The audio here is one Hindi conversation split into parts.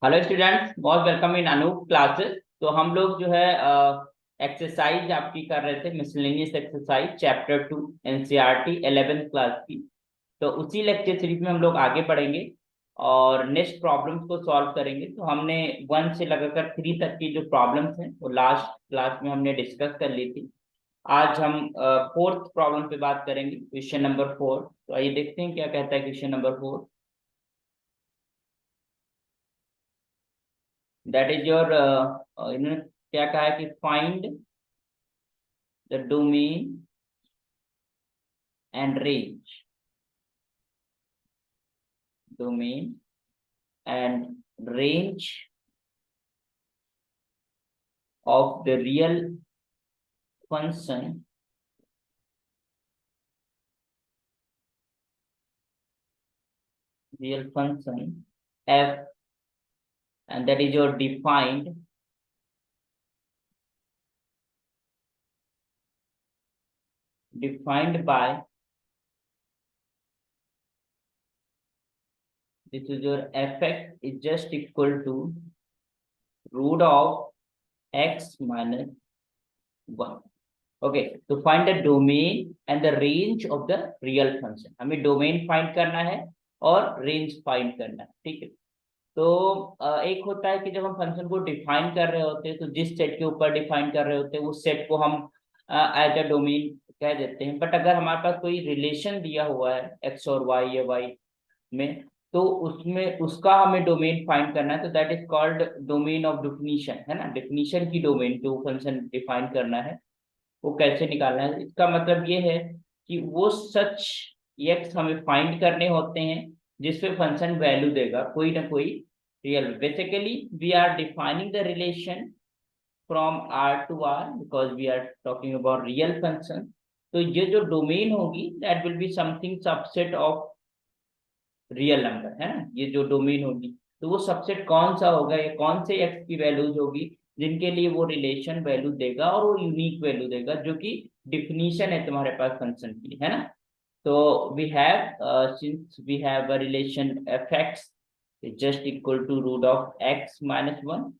Hello students, most welcome in Anup classes. तो हम लोग जो है एक्सरसाइज आपकी कर रहे थे, miscellaneous exercise chapter 2 NCERT 11th class की। तो उसी लेक्चर सीरीज में हम लोग आगे बढ़ेंगे और नेक्स्ट प्रॉब्लम्स को सॉल्व करेंगे। तो हमने 1 से लगाकर 3 तक की जो प्रॉब्लम्स हैं वो लास्ट क्लास में हमने डिस्कस कर ली थी। आज हम 4th प्रॉब्लम पे बात करेंगे, क्वेश्चन नंबर 4। तो आइए देखते हैं क्या कहता है question number 4। That is your इन्होंने क्या कहा है कि find the domain and range, domain and range of the function real function f, and that is your defined by, this is your fx is just equal to root of x minus 1। Okay, तो find the domain and the range of the real function. हमें डोमेन फाइंड करना है और रेंज फाइंड करना है, ठीक है। तो एक होता है कि जब हम फंक्शन को डिफाइन कर रहे होते हैं तो जिस सेट के ऊपर डिफाइन कर रहे होते हैं उस सेट को हम एज अ डोमेन कह देते हैं। बट अगर हमारे पास कोई रिलेशन दिया हुआ है एक्स और वाई या वाई में, तो उसमें उसका हमें डोमेन फाइंड करना है। तो that is called domain of definition, है ना। डिफिनीशन की डोमेन जो फंक्शन डिफाइन करना है वो कैसे निकालना है, इसका मतलब ये है कि वो सच एक्स हमें फाइंड करने होते हैं जिसपे फंक्शन वैल्यू देगा कोई ना कोई real. Basically we are defining the relation from R to R because we are talking about real function. तो ये जो डोमेन होगी that will be something subset of real number, है ना। ये जो डोमेन होगी तो वो सबसेट कौन सा होगा या कौन से एक्स की वैल्यूज होगी जिनके लिए वो रिलेशन वैल्यू देगा और वो यूनिक वैल्यू देगा, जो कि डिफिनीशन है तुम्हारे पास फंक्शन की, है ना। तो we have since we have a relation F X just equal to root of X minus 1।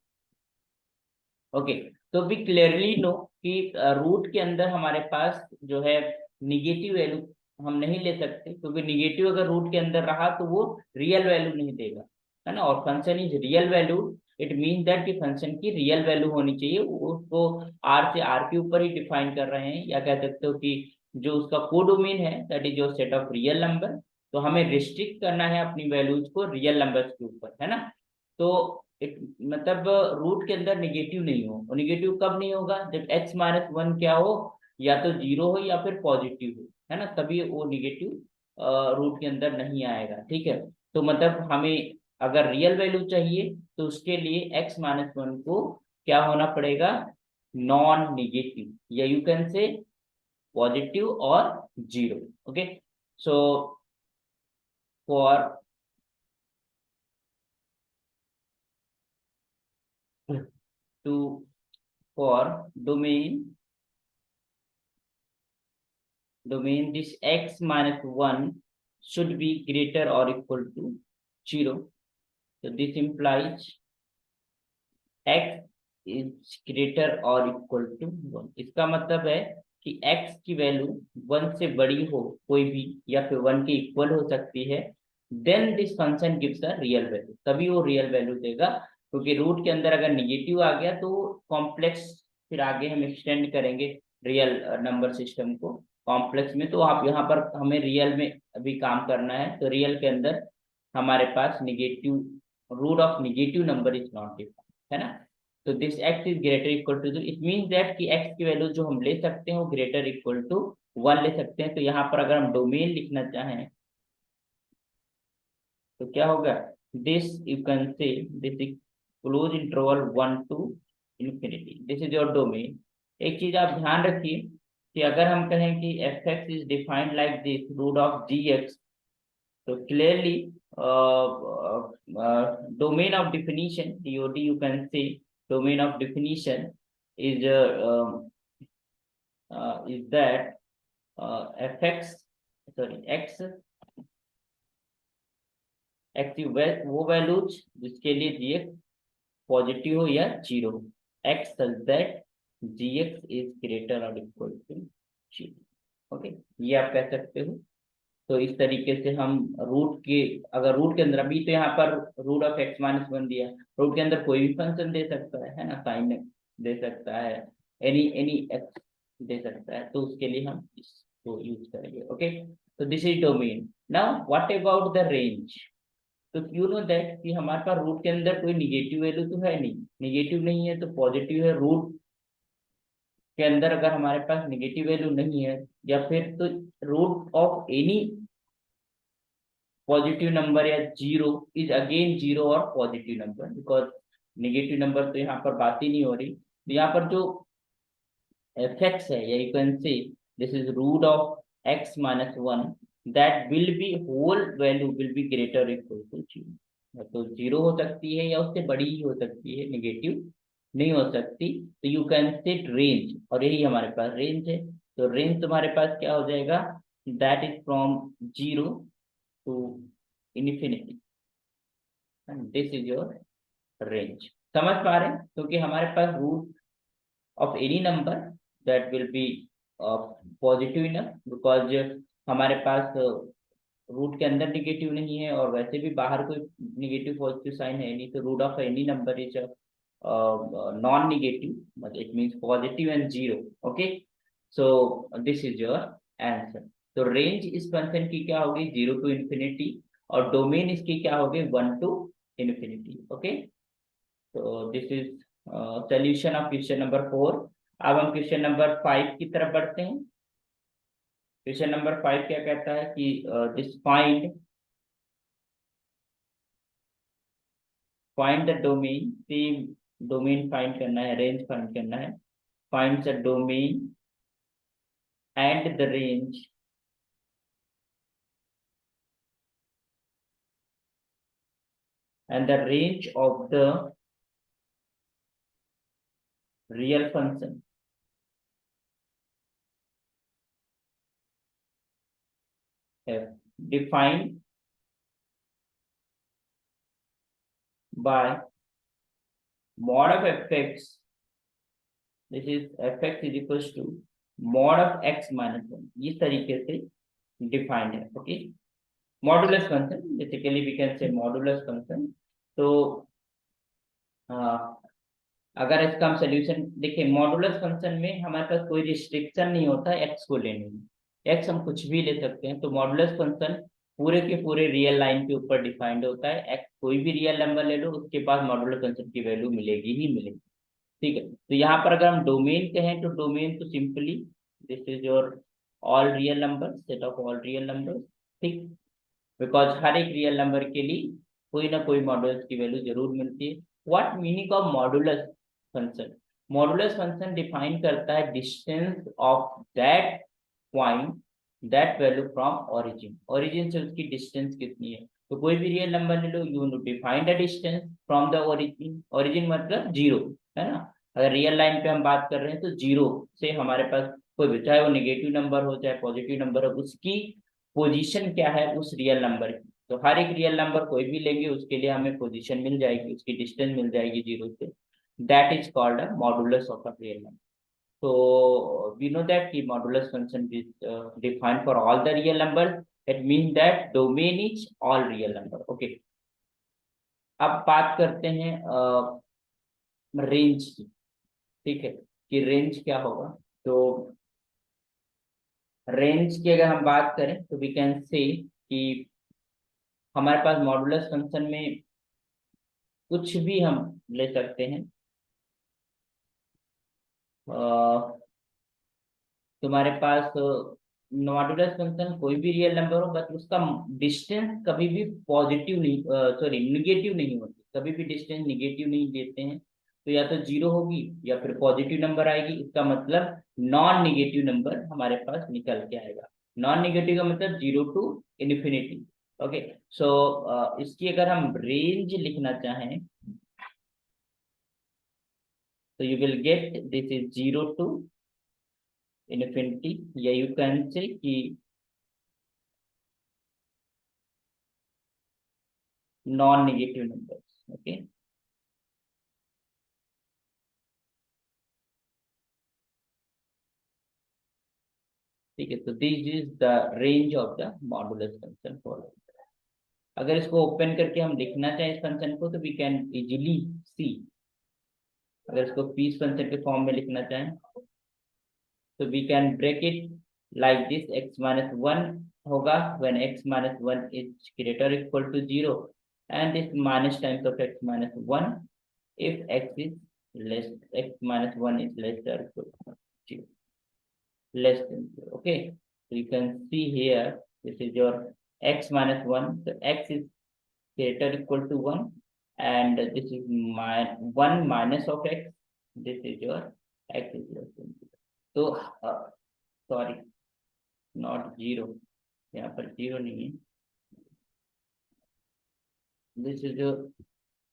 Okay, तो वी क्लियरली नो कि रूट के अंदर हमारे पास जो है निगेटिव वैल्यू हम नहीं ले सकते, क्योंकि निगेटिव अगर रूट के अंदर रहा तो वो रियल वैल्यू नहीं देगा, है ना। और function is real value, it mean that कि फंक्शन की रियल वैल्यू होनी चाहिए। उसको आर से आर के ऊपर ही डिफाइन कर रहे हैं, या कह सकते हो कि जो उसका कोडोमेन है that is your set of real number. तो हमें रिस्ट्रिक्ट करना है अपनी वैल्यूज को रियल नंबर्स के ऊपर, है ना। तो एक मतलब रूट के अंदर निगेटिव नहीं हो। और निगेटिव कब नहीं होगा? जब x माइनस 1 क्या हो, या तो जीरो हो या फिर पॉजिटिव हो, है ना, तभी वो निगेटिव रूट के अंदर नहीं आएगा, ठीक है। तो मतलब हमें अगर रियल वैल्यू चाहिए तो उसके लिए x माइनस 1 को क्या होना पड़ेगा? नॉन निगेटिव, या यू कैन से पॉजिटिव और zero. Okay, so for to for domain this x minus 1 should be greater or equal to 0. So this implies x is greater or equal to 1। इसका मतलब है कि x की वैल्यू 1 से बड़ी हो कोई भी, या फिर 1 के इक्वल हो सकती है, then this function gives a real value, तभी वो रियल वैल्यू देगा। क्योंकि रूट के अंदर अगर निगेटिव आ गया तो कॉम्प्लेक्स, फिर आगे हम एक्सटेंड करेंगे रियल नंबर सिस्टम को कॉम्प्लेक्स में। तो आप यहाँ पर हमें रियल में अभी काम करना है, तो रियल के अंदर हमारे पास negative root of negative number is not defined, है ना। तो this X is greater equal to, it means that कि एक्स की वैल्यू जो हम ले सकते हैं वो ग्रेटर इक्वल टू 1 ले सकते हैं। तो यहाँ पर अगर हम डोमेन लिखना चाहें तो क्या होगा? This you can say this is close interval 1 to infinity, this is your domain. एक चीज आप ध्यान रखिए कि अगर हम कहें कि F X is defined like this root of G X, तो clearly domain of definition DOD, you can say domain of definition is is that fx, sorry, x X वो वैल्यूज जिसके लिए जी एक्स पॉजिटिव हो या zero, X such that G X is greater और इक्वल टू जीरो। ओके, ये आप कह सकते हो। तो इस तरीके से हम रूट के, अगर रूट के अंदर अभी तो यहाँ पर root of X minus one दिया, रूट के अंदर कोई भी फंक्शन दे सकता है ना, साइन दे सकता है, एनी एनी एक्स दे सकता है, तो उसके लिए हम इसको यूज करेंगे। ओके, तो this is domain. Now what about the range? तो यू नो दैट कि हमारे पास रूट के अंदर कोई निगेटिव वैल्यू तो है नहीं, निगेटिव नहीं है तो पॉजिटिव है, रूट के अंदर अगर हमारे पास निगेटिव वैल्यू नहीं है, या फिर तो root of any positive number या जीरो इज अगेन जीरो और positive number, because negative number तो यहाँ पर बात ही नहीं हो रही। तो यहाँ पर जो fx है, या you can say this is root of x minus one, that will be whole value will be greater equal to zero. तो जीरो हो सकती है या उससे बड़ी ही हो सकती है, निगेटिव नहीं हो सकती। तो यू कैन सेट रेंज, और यही हमारे पास रेंज है। तो रेंज तुम्हारे पास क्या हो जाएगा, that is from zero to infinity, this is your range. समझ पा रहे हैं? क्योंकि हमारे पास root of any number that will be positive enough, because हमारे पास रूट के अंदर निगेटिव नहीं है और वैसे भी बाहर कोई निगेटिव पॉजिटिव साइन है नहीं, तो root of any number is non negative, but it means positive and zero. Okay, so this is your answer. तो रेंज इस फंक्शन की क्या होगी, जीरो टू इन्फिनिटी, और डोमेन इसकी क्या होगी, वन टू इन्फिनिटी। ओके, तो this is solution of question number 4। अब हम क्वेश्चन नंबर 5 की तरफ बढ़ते हैं। क्वेश्चन नंबर 5 क्या कहता है कि this find the domain, same domain find करना है, रेंज फाइंड करना है। Find the domain and the range of the real function f defined by mod of fx, this is fx is equals to mod of x minus one, इस तरीके से डिफाइंड है। Okay, modulus function, basically we can say modulus function. तो अगर इसका हम सोल्यूशन देखिए, मॉडुलस फंक्शन में हमारे पास कोई रिस्ट्रिक्शन नहीं होता है एक्स को लेने में, एक्स हम कुछ भी ले सकते हैं। तो मॉडुलस फंक्शन पूरे के पूरे रियल लाइन के ऊपर डिफाइंड होता है, एक्स कोई भी रियल नंबर ले लो उसके पास मॉडुलस फंक्शन की वैल्यू मिलेगी ही मिलेगी। ठीक है, तो यहाँ पर अगर हम डोमेन कहें तो डोमेन तो simply this is your all real number, set of all real number. ठीक, बिकॉज हर एक रियल नंबर के लिए कोई ना कोई मॉडुलस की वैल्यू जरूर मिलती है। What meaning of modulus function? Modulus function define करता है distance of that point, that value from origin, origin से उसकी डिस्टेंस कितनी है। तो कोई भी रियल नंबर ले लो, you define the distance from the origin, origin मतलब जीरो, है ना। अगर रियल लाइन पे हम बात कर रहे हैं तो जीरो से हमारे पास कोई भी, चाहे वो नेगेटिव नंबर हो चाहे पॉजिटिव नंबर हो, उसकी पोजीशन क्या है उस रियल नंबर की। तो हर एक रियल नंबर कोई भी लेंगे उसके लिए हमें पोजीशन मिल जाएगी, उसकी डिस्टेंस मिल जाएगी जीरो से, that is called a modulus of a real number. So we know that the modulus function is defined for all the real numbers. It means that domain is all real number. Okay. अब बात करते हैं रेंज की। ठीक है, कि रेंज क्या होगा। तो रेंज की अगर हम बात करें तो वी कैन से कि हमारे पास मॉडुलस फंक्शन में कुछ भी हम ले सकते हैं। तुम्हारे पास मॉडुलस फंक्शन कोई भी रियल नंबर हो, बट उसका डिस्टेंस कभी भी पॉजिटिव नहीं, सॉरी निगेटिव नहीं होती, कभी भी डिस्टेंस निगेटिव नहीं देते हैं। तो या तो जीरो होगी या फिर पॉजिटिव नंबर आएगी, इसका मतलब नॉन निगेटिव नंबर हमारे पास निकल के आएगा। नॉन निगेटिव का मतलब zero to infinity. Okay, so इसकी अगर हम रेंज लिखना चाहें तो you will get this is zero to infinity, या यू कैन से कि नॉन नेगेटिव नंबर्स। ओके, ठीक है, तो this is the range of the modulus function for. अगर इसको ओपन करके हम लिखना चाहें इस फंक्शन को, तो वी कैन इजीली सी। अगर इसको पीस फंक्शन के फॉर्म में लिखना चाहें, तो we can break it like this, x minus 1 होगा when x minus 1 is greater or equal to 0, and this minus times of x minus 1 if x is less, x minus 1 is less or equal to 0, less than 0. Okay, so you can see here, this is your x minus 1, so x is greater or equal to 1, and this is my 1 minus of x, this is your x is less than 0. तो सॉरी, नॉट जीरो, यहाँ पर जीरो नहीं है, दिस इज जो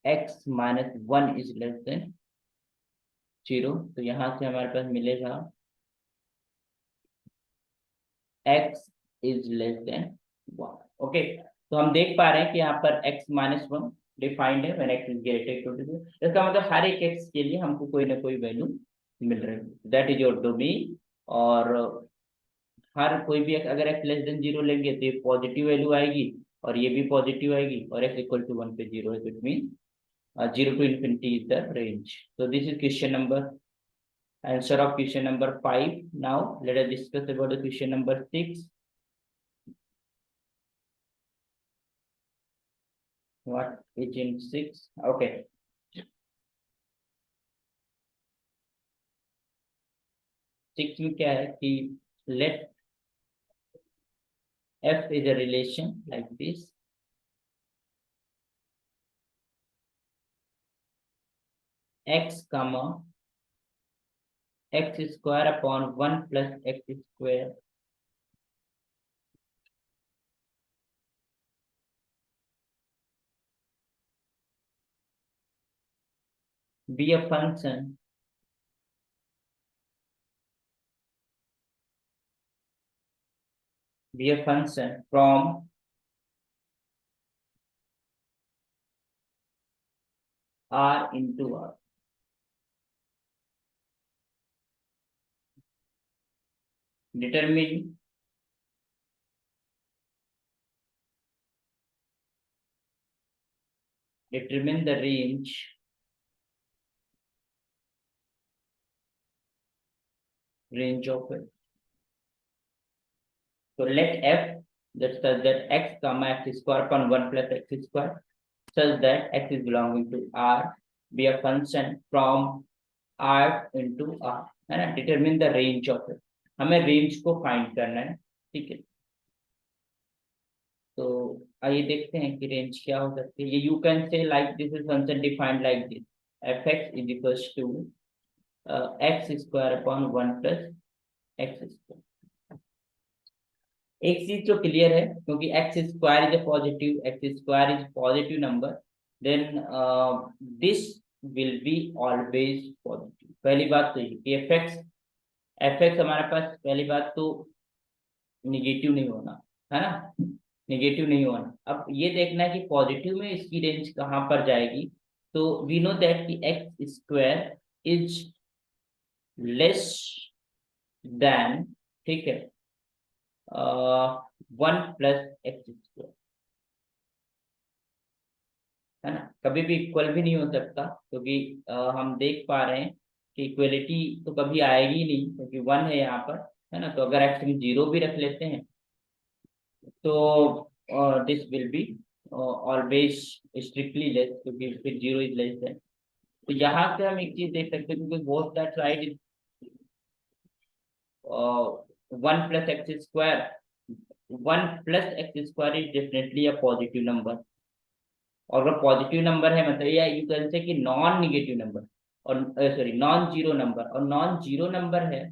x minus 1 is less than 0, तो यहाँ से हमारे पास मिलेगा x is less than 1। Okay, तो हम देख पा रहे हैं कि यहाँ पर x minus 1 डिफाइंड है when x is greater equal to 0। इसका मतलब हर एक x के लिए हमको कोई ना कोई वैल्यू मिल रही है, दैट इज योर डोमेन। और हर कोई भी अगर x लेस देन 0 लेंगे तो ये पॉजिटिव वैल्यू आएगी, और ये भी पॉजिटिव आएगी, और x इक्वल टू 1 पे 0 है, तो it mean 0 to infinity is the range। So this is question number, answer of question number 5। Now let us discuss about the question number 6। What is in 6? Okay, 6 में क्या है कि let f is a relation like this, x comma x square upon 1 plus x square be a function from R into R। Determine the range of it। So let f that such that x comma x square upon 1 plus x square such that x is belonging to R be a function from R into R, है ना। Determine the range of it, हमें रेंज को फाइंड करना है, ठीक है। तो आइए देखते हैं कि रेंज क्या हो सकती है। ये you can say like this is function defined like this, F X is equals to X square upon 1 plus X square. एक चीज तो क्लियर है, क्योंकि X square is a positive number, then this will be always positive। पहली बात तो ये कि एफ एक्स हमारे पास पहली बात तो निगेटिव नहीं होना, है ना, निगेटिव नहीं होना। अब ये देखना है कि पॉजिटिव में इसकी रेंज कहाँ पर जाएगी। तो वी नो दैट कि X square is less then, ठीक है, 1 प्लस एक्स स्क्वायर, है ना। कभी भी इक्वल भी नहीं हो सकता, क्योंकि हम देख पा रहे हैं कि इक्वलिटी तो कभी आएगी नहीं, क्योंकि 1 है यहाँ पर, है ना। तो अगर एक्स हम 0 भी रख लेते हैं तो this will be always strictly less, क्योंकि फिर 0 इज लेस देन। तो यहाँ से हम एक चीज देख सकते हैं, क्योंकि both that side is 1 plus X square, 1 plus X square is definitely a positive number. और अगर पॉजिटिव नंबर है मतलब या यू कैन से कि नॉन निगेटिव नंबर, और सॉरी नॉन जीरो नंबर, और नॉन जीरो नंबर है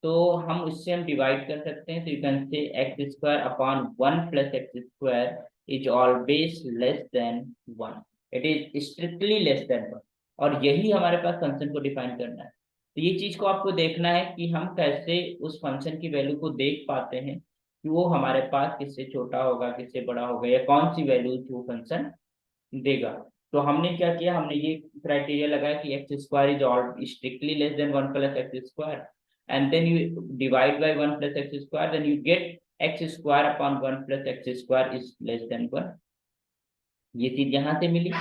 तो हम उससे हम डिवाइड कर सकते हैं। तो यू कैन से x square upon 1 plus X square is always less than 1, it is strictly less than 1। और यही हमारे पास फंक्शन को डिफाइन करना है। तो ये चीज को आपको देखना है कि हम कैसे उस फंक्शन की वैल्यू को देख पाते हैं कि वो हमारे पास किससे छोटा होगा, किससे बड़ा होगा, या कौन सी वैल्यू वो फंक्शन देगा। तो हमने क्या किया, हमने ये क्राइटेरिया लगाया कि X square is all strictly less than 1 + x², and then you divide by 1 + x², then you get x² upon 1 + x² is less than 1। ये चीज यहाँ से मिली।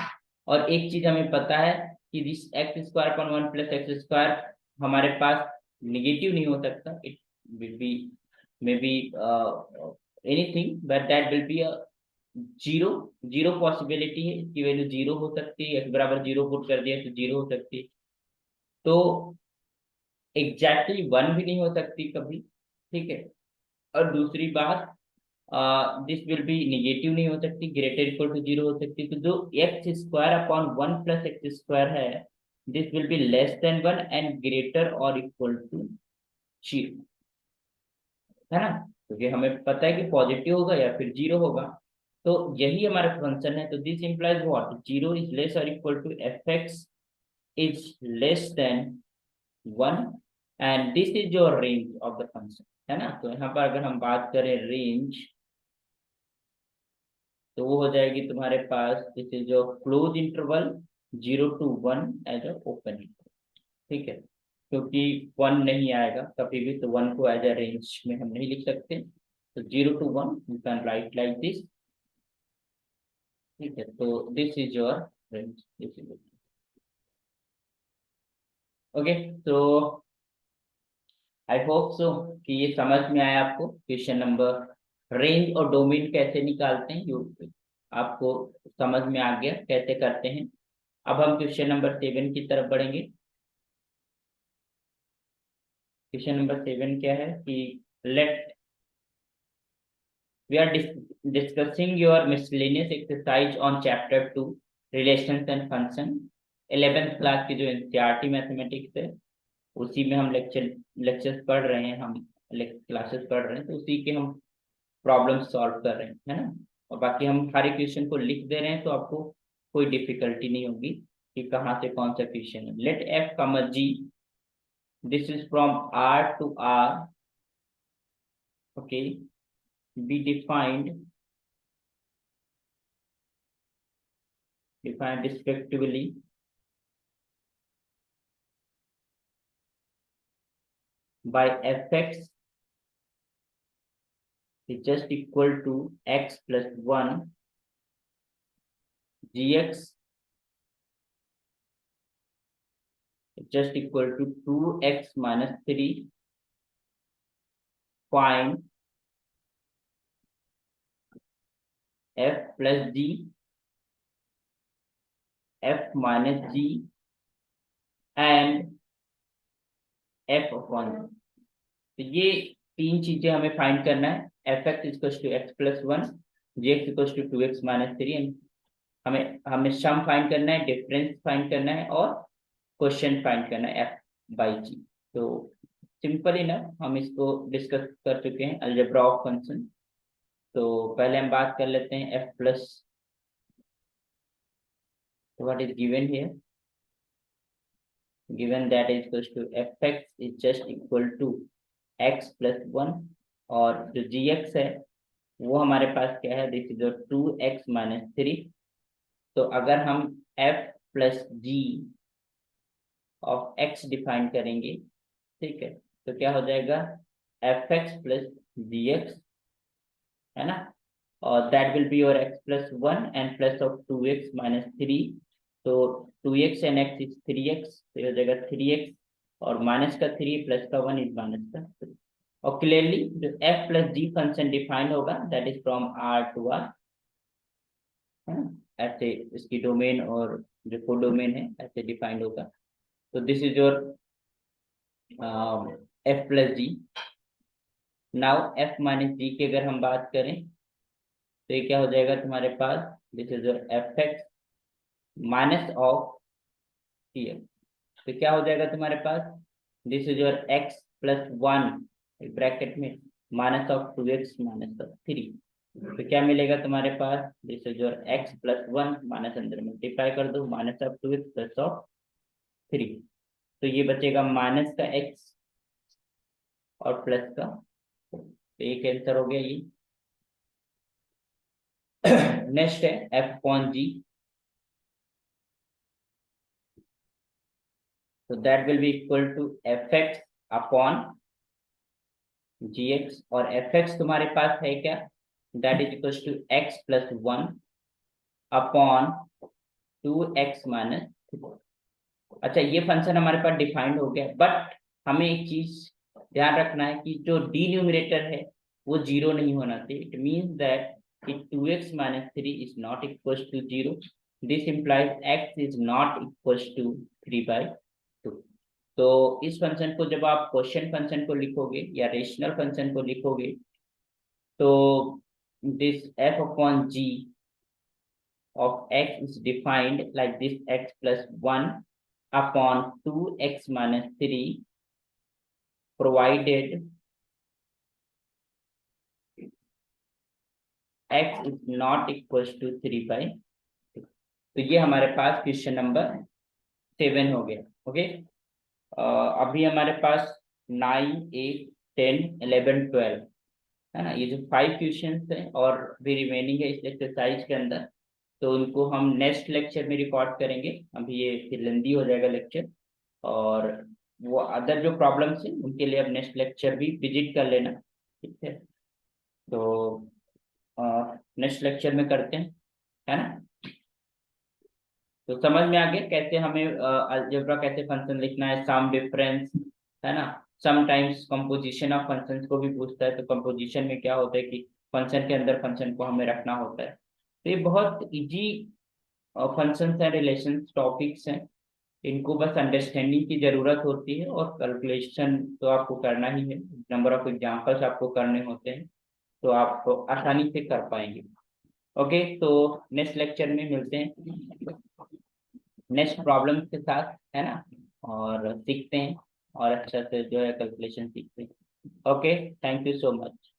और एक चीज हमें पता है कि दिस x² अपॉन 1 + x² हमारे पास निगेटिव नहीं हो सकता, it will be may be anything but that will be a zero. Zero possibility है, इसकी वैल्यू जीरो हो सकती है, x बराबर जीरो पुट कर दिया तो जीरो हो सकती है। तो एग्जैक्टली वन भी नहीं हो सकती कभी, ठीक है। और दूसरी बात, दिस विल बी निगेटिव नहीं हो सकती, ग्रेटर इक्वल टू जीरो हो सकती। तो जो x² अपॉन 1 + x² है, this will be less than 1 and greater और इक्वल टू जीरो, है ना, क्योंकि हमें पता है कि पॉजिटिव होगा या फिर जीरो होगा। तो यही हमारा फंक्शन है। तो this implies what, zero is less और equal to f(x) is less than 1 and this is your range of the function, है ना। तो यहाँ पर अगर हम बात करें रेंज, तो वो हो जाएगी तुम्हारे पास, this is your close interval 0 to 1 as a open interval, ठीक है। क्योंकि 1 नहीं आएगा कभी भी, तो 1 को एज अ रेंज में हम नहीं लिख सकते। तो 0 to 1 you can write like this, ठीक है। तो this is your range, this is okay. तो आई होप सो कि ये समझ में आया आपको क्वेश्चन नंबर, रेंज और डोमेन कैसे निकालते हैं, आपको समझ में आ गया कैसे करते हैं। अब हम क्वेश्चन नंबर 7 की तरफ बढ़ेंगे। क्वेश्चन नंबर 7 क्या है कि late we are discussing your miscellaneous exercise on chapter 2 relations and function। 11th class की जो एनसीईआरटी मैथमेटिक्स है, उसी में हम लेक्चर्स पढ़ रहे हैं, हम क्लासेस पढ़ रहे हैं, तो उसी के हम प्रॉब्लम सॉल्व कर रहे हैं, है ना। और बाकी हम हर इक्वेशन को लिख दे रहे हैं, तो आपको कोई डिफिकल्टी नहीं होगी कि कहाँ से कौन सा इक्वेशन है। Let f, g, this is from r to r, okay, be defined respectively by f(x) is just equal to x plus 1, gx is just equal to 2x minus 3, find f plus g, f minus g and f upon। तो ये तीन चीजें हमें फाइंड करना है। f(x) equal to x plus 1, gx equal to 2x minus 3 and हमें हमें सम फाइंड करना है, डिफरेंस फाइंड करना है और क्वेश्चन फाइंड करना है f by g। तो सिंपल ही ना, हम इसको डिस्कस कर चुके हैं, अलजेब्रा ऑफ फंक्शन। तो पहले हम बात कर लेते हैं f plus, what is given here, given that is equal to f(x) is just equal to x plus 1, और जो gx है वो हमारे पास क्या है, दिस इज 2x minus 3। तो अगर हम f plus g of x define करेंगे, ठीक है, तो क्या हो जाएगा, f(x) plus gx, है ना। और that will be your x plus 1 and plus of 2x minus 3। तो 2x and x is 3x, तो हो जाएगा 3x, और माइनस का 3 प्लस का 1 इज माइनस का 3। और क्लियरली जो f plus g function defined होगा that is from r to r, है ना। ऐसे इसकी डोमेन और जो को डोमेन है ऐसे डिफाइंड होगा। तो this is your f plus g। Now f minus g की अगर हम बात करें, तो ये क्या हो जाएगा तुम्हारे पास, this is your f(x) minus of here, तो क्या हो जाएगा तुम्हारे पास, this is your x plus 1 bracket में minus of 2x minus of 3। तो क्या मिलेगा तुम्हारे पास, this is your x plus 1 minus अंदर मल्टीप्लाई कर दो minus of 2x plus of 3। तो ये बचेगा माइनस का x और प्लस का 4। तो एक आंसर हो गया ये। नेक्स्ट है एफ अपॉन जी, तो that will be equal to F X upon G X, और एफ एक्स तुम्हारे पास है क्या, that is equal to X plus one upon two X minus. अच्छा, ये फंक्शन हमारे पास डिफाइंड हो गया, बट हमें एक चीज ध्यान रखना है कि जो डी न्यूमिनेटर है वो जीरो नहीं होना चाहिए। इट मीन्स दैट कि 2x minus three is not equal to zero, this implies x is not equal to 3/2। तो इस फंक्शन को जब आप क्वेश्चन फंक्शन को लिखोगे या रेशनल फंक्शन को लिखोगे, तो this f upon g of x is defined like this: x plus 1 upon 2x minus 3, provided x is not equals to 3/2। तो ये हमारे पास क्वेश्चन नंबर 7 हो गया। ओके, अभी हमारे पास 9, 8, 10, 11, 12 है ना, ये जो 5 क्वेश्चन हैं और भी रिमेनिंग है इस एक्सरसाइज के अंदर, तो उनको हम नेक्स्ट लेक्चर में रिकॉर्ड करेंगे। अभी ये फिर लेंदी हो जाएगा लेक्चर, और वो अदर जो प्रॉब्लम्स हैं उनके लिए अब नेक्स्ट लेक्चर भी विजिट कर लेना, ठीक है। तो नेक्स्ट लेक्चर में करते हैं, है ना। तो समझ में आ गया कैसे हमें अलजेब्रा कैसे फंक्शन लिखना है, सम डिफरेंस, है ना। समटाइम्स कंपोजिशन ऑफ फंक्शंस को भी पूछता है, तो कंपोजिशन में क्या होता है कि फंक्शन के अंदर फंक्शन को हमें रखना होता है। तो ये बहुत इजी फंक्शंस हैं, रिलेशंस टॉपिक्स हैं, इनको बस अंडरस्टैंडिंग की जरूरत होती है, और कैलकुलेशन तो आपको करना ही है, नंबर ऑफ एग्जांपल्स आपको करने होते हैं, तो आप तो आसानी से कर पाएंगे। ओके, तो नेक्स्ट लेक्चर में मिलते हैं नेक्स्ट प्रॉब्लम के साथ, है ना, और सीखते हैं, और अच्छा से जो है कैलकुलेशन सीखते हैं। Okay, thank you so much.